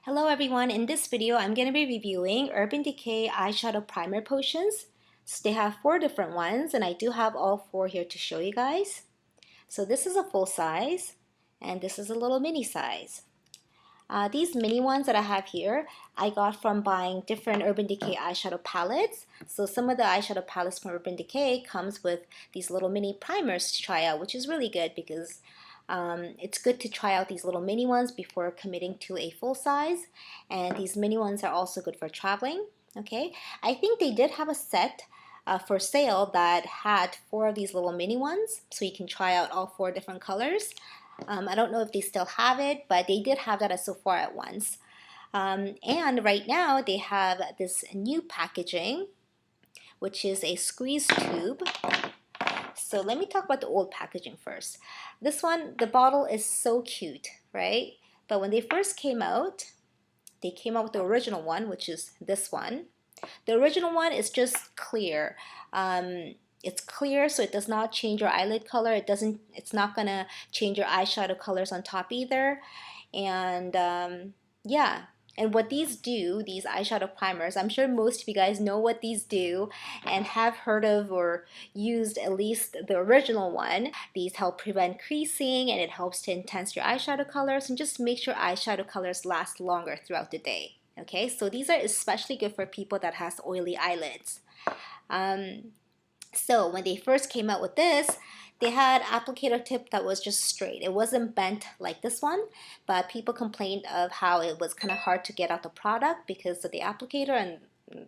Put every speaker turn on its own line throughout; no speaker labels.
Hello everyone, in this video I'm going to be reviewing Urban Decay eyeshadow primer potions. So they have 4 different ones and I do have all 4 here to show you guys. So this is a full size and this is a little mini size. These mini ones that I have here, I got from buying different Urban Decay eyeshadow palettes. So some of the eyeshadow palettes from Urban Decay comes with these little mini primers to try out, which is really good because it's good to try out these little mini ones before committing to a full size. And these mini ones are also good for traveling. Okay, I think they did have a set for sale that had 4 of these little mini ones, so you can try out all 4 different colors. I don't know if they still have it, but they did have that at Sephora at once. And right now they have this new packaging, which is a squeeze tube. So let me talk about the old packaging first. This one, the bottle is so cute, right? But when they first came out, they came out with the original one, which is this one. The original one is just clear. It's clear, so it does not change your eyelid color. It's not gonna change your eyeshadow colors on top either. And yeah. And what these do, these eyeshadow primers, I'm sure most of you guys know what these do and have heard of or used at least the original one. These help prevent creasing and it helps to enhance your eyeshadow colors and just makes your eyeshadow colors last longer throughout the day. Okay, so these are especially good for people that has oily eyelids. So when they first came out with this, they had applicator tip that was just straight. It wasn't bent like this one, but people complained of how it was kind of hard to get out the product because of the applicator and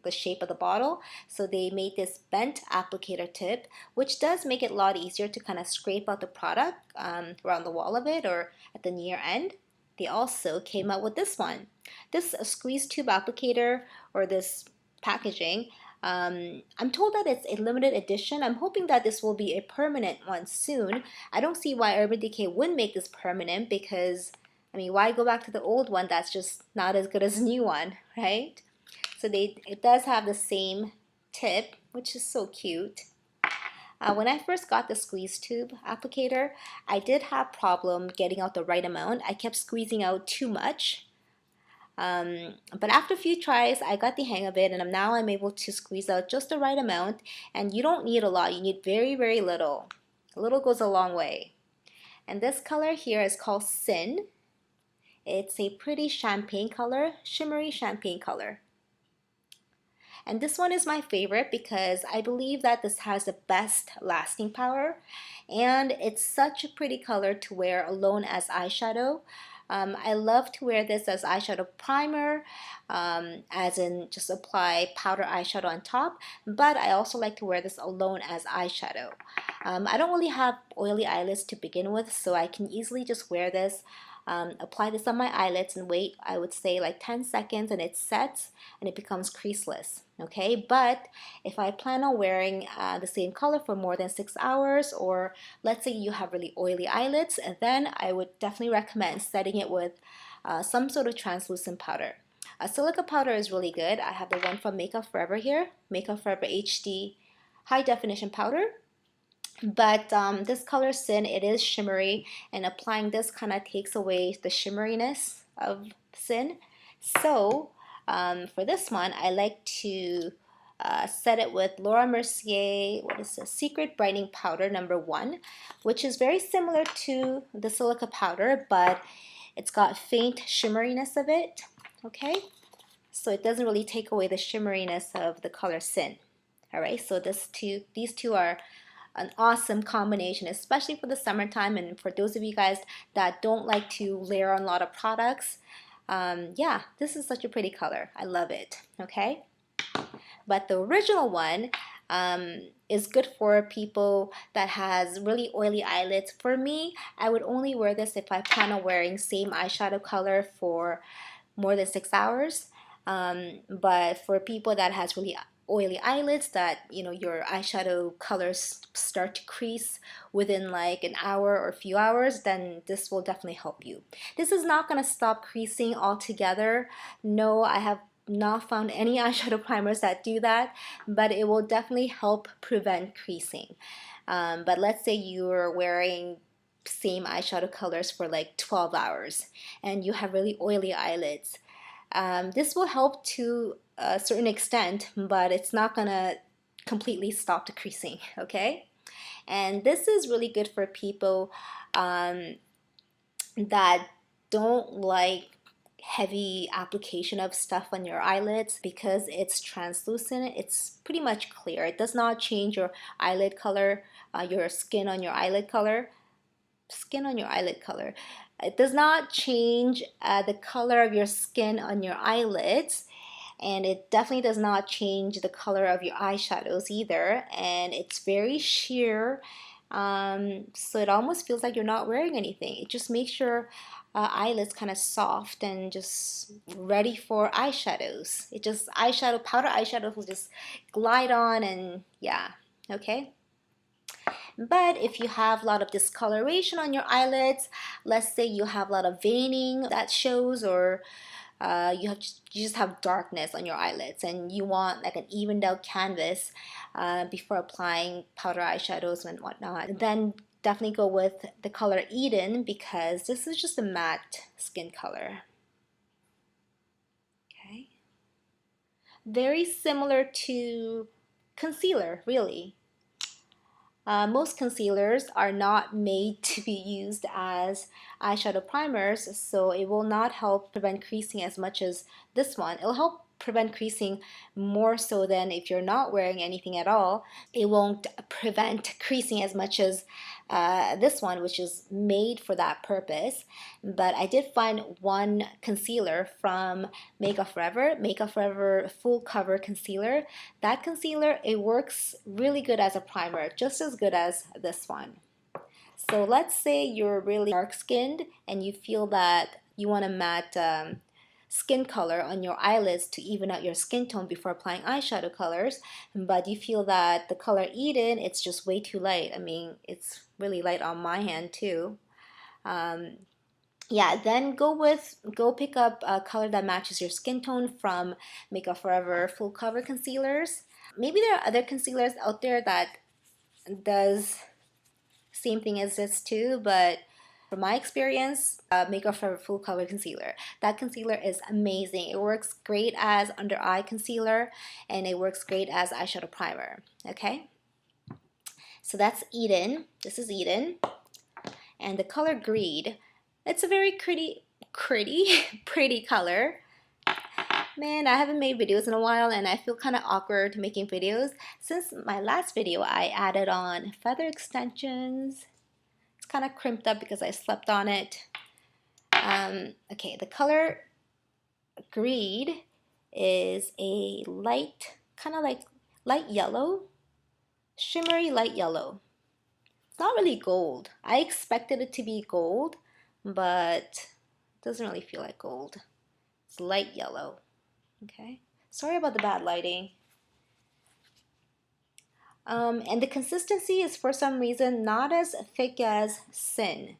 the shape of the bottle. So they made this bent applicator tip, which does make it a lot easier to kind of scrape out the product around the wall of it or at the near end. They also came out with this one. This squeeze tube applicator or this packaging, I'm told that it's a limited edition. I'm hoping that this will be a permanent one soon. I don't see why Urban Decay wouldn't make this permanent because, I mean, why go back to the old one that's just not as good as the new one, right? So it does have the same tip, which is so cute. When I first got the squeeze tube applicator, I did have problem getting out the right amount. I kept squeezing out too much. But after a few tries, I got the hang of it, and now I'm able to squeeze out just the right amount. And you don't need a lot. You need very, very little. A little goes a long way. And this color here is called Sin. It's a pretty champagne color, shimmery champagne color. And this one is my favorite because I believe that this has the best lasting power. And it's such a pretty color to wear alone as eyeshadow. I love to wear this as eyeshadow primer, as in just apply powder eyeshadow on top, but I also like to wear this alone as eyeshadow. I don't really have oily eyelids to begin with, so I can easily just wear this, apply this on my eyelids and wait, I would say like 10 seconds and it sets and it becomes creaseless. Okay, but if I plan on wearing the same color for more than 6 hours, or let's say you have really oily eyelids, then I would definitely recommend setting it with some sort of translucent powder. Silica powder is really good. I have the one from Makeup Forever here, Makeup Forever HD High Definition Powder. But this color Sin, it is shimmery, and applying this kind of takes away the shimmeriness of Sin. So for this one, I like to set it with Laura Mercier, what is this, Secret Brightening Powder #1, which is very similar to the silica powder, but it's got faint shimmeriness of it, okay? So it doesn't really take away the shimmeriness of the color Sin. All right, so these two are an awesome combination, especially for the summertime and for those of you guys that don't like to layer on a lot of products. Yeah, this is such a pretty color. I love it, okay? But the original one is good for people that has really oily eyelids. For me, I would only wear this if I plan on wearing same eyeshadow color for more than 6 hours. But for people that has really oily eyelids that, you know, your eyeshadow colors start to crease within like an hour or a few hours, then this will definitely help you. This is not going to stop creasing altogether. No, I have not found any eyeshadow primers that do that, but it will definitely help prevent creasing. But let's say you're wearing same eyeshadow colors for like 12 hours and you have really oily eyelids. This will help to a certain extent, but it's not gonna completely stop the creasing, okay? And this is really good for people that don't like heavy application of stuff on your eyelids because it's translucent. It's pretty much clear. It does not change your eyelid color, your skin on your eyelid color. Skin on your eyelid color. It does not change the color of your skin on your eyelids, and it definitely does not change the color of your eyeshadows either, and it's very sheer, so it almost feels like you're not wearing anything. It just makes your eyelids kind of soft and just ready for eyeshadows. It just powder eyeshadow will just glide on, and yeah, okay. But if you have a lot of discoloration on your eyelids, let's say you have a lot of veining that shows, or you just have darkness on your eyelids and you want like an evened out canvas before applying powder eyeshadows and whatnot, then definitely go with the color Eden, because this is just a matte skin color. Okay. Very similar to concealer, really. Most concealers are not made to be used as eyeshadow primers, so it will not help prevent creasing as much as this one. It'll help prevent creasing more so than if you're not wearing anything at all. It won't prevent creasing as much as this one, which is made for that purpose. But I did find one concealer from Makeup Forever Full Cover Concealer. That concealer, it works really good as a primer, just as good as this one. So let's say you're really dark skinned and you feel that you want a matte skin color on your eyelids to even out your skin tone before applying eyeshadow colors, but you feel that the color Eden, it's just way too light. I mean, it's really light on my hand too. Yeah, then go pick up a color that matches your skin tone from Makeup Forever Full Cover Concealers. Maybe there are other concealers out there that does same thing as this too, but from my experience, Makeup Forever Full Cover Concealer. That concealer is amazing. It works great as under eye concealer, and it works great as eyeshadow primer. Okay, so that's Eden. This is Eden, and the color Greed. It's a very pretty color. Man, I haven't made videos in a while and I feel kind of awkward making videos. Since my last video, I added on feather extensions. It's kind of crimped up because I slept on it. Okay, the color Greed is a light, kind of like light yellow, shimmery light yellow. It's not really gold. I expected it to be gold, but it doesn't really feel like gold. It's light yellow. Okay, sorry about the bad lighting. And the consistency is for some reason not as thick as Sin.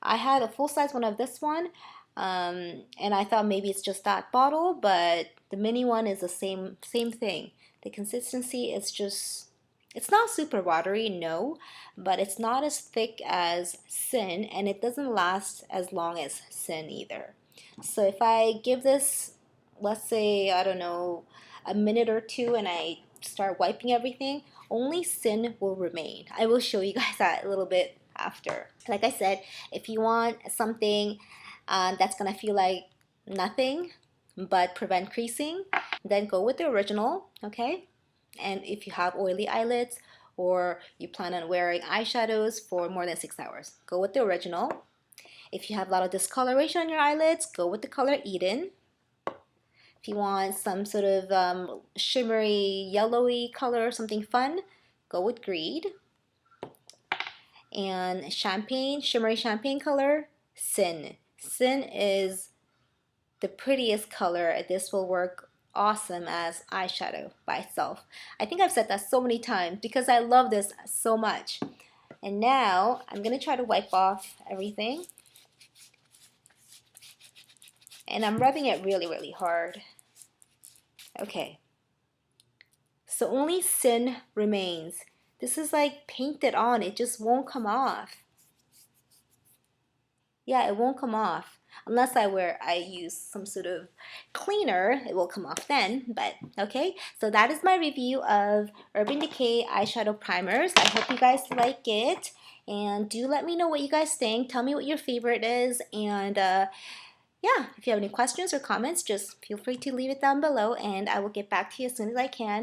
I had a full-size one of this one, and I thought maybe it's just that bottle, but the mini one is the same thing. The consistency is just, it's not super watery, no, but it's not as thick as Sin, and it doesn't last as long as Sin either. So if I give this, let's say, I don't know, a minute or two and I start wiping everything, only Sin will remain. I will show you guys that a little bit after. Like I said, if you want something that's gonna feel like nothing but prevent creasing, then go with the original, okay? And if you have oily eyelids or you plan on wearing eyeshadows for more than 6 hours, go with the original. If you have a lot of discoloration on your eyelids, go with the color Eden. If you want some sort of shimmery, yellowy color, something fun, go with Greed. And shimmery champagne color, Sin. Sin is the prettiest color. This will work awesome as eyeshadow by itself. I think I've said that so many times because I love this so much. And now I'm going to try to wipe off everything. And I'm rubbing it really, really hard. Okay. So only Sin remains. This is like painted on. It just won't come off. Yeah, it won't come off. Unless I use some sort of cleaner, it will come off then. But okay, so that is my review of Urban Decay eyeshadow primers. I hope you guys like it, and do let me know what you guys think. Tell me what your favorite is, and yeah, if you have any questions or comments, just feel free to leave it down below, and I will get back to you as soon as I can.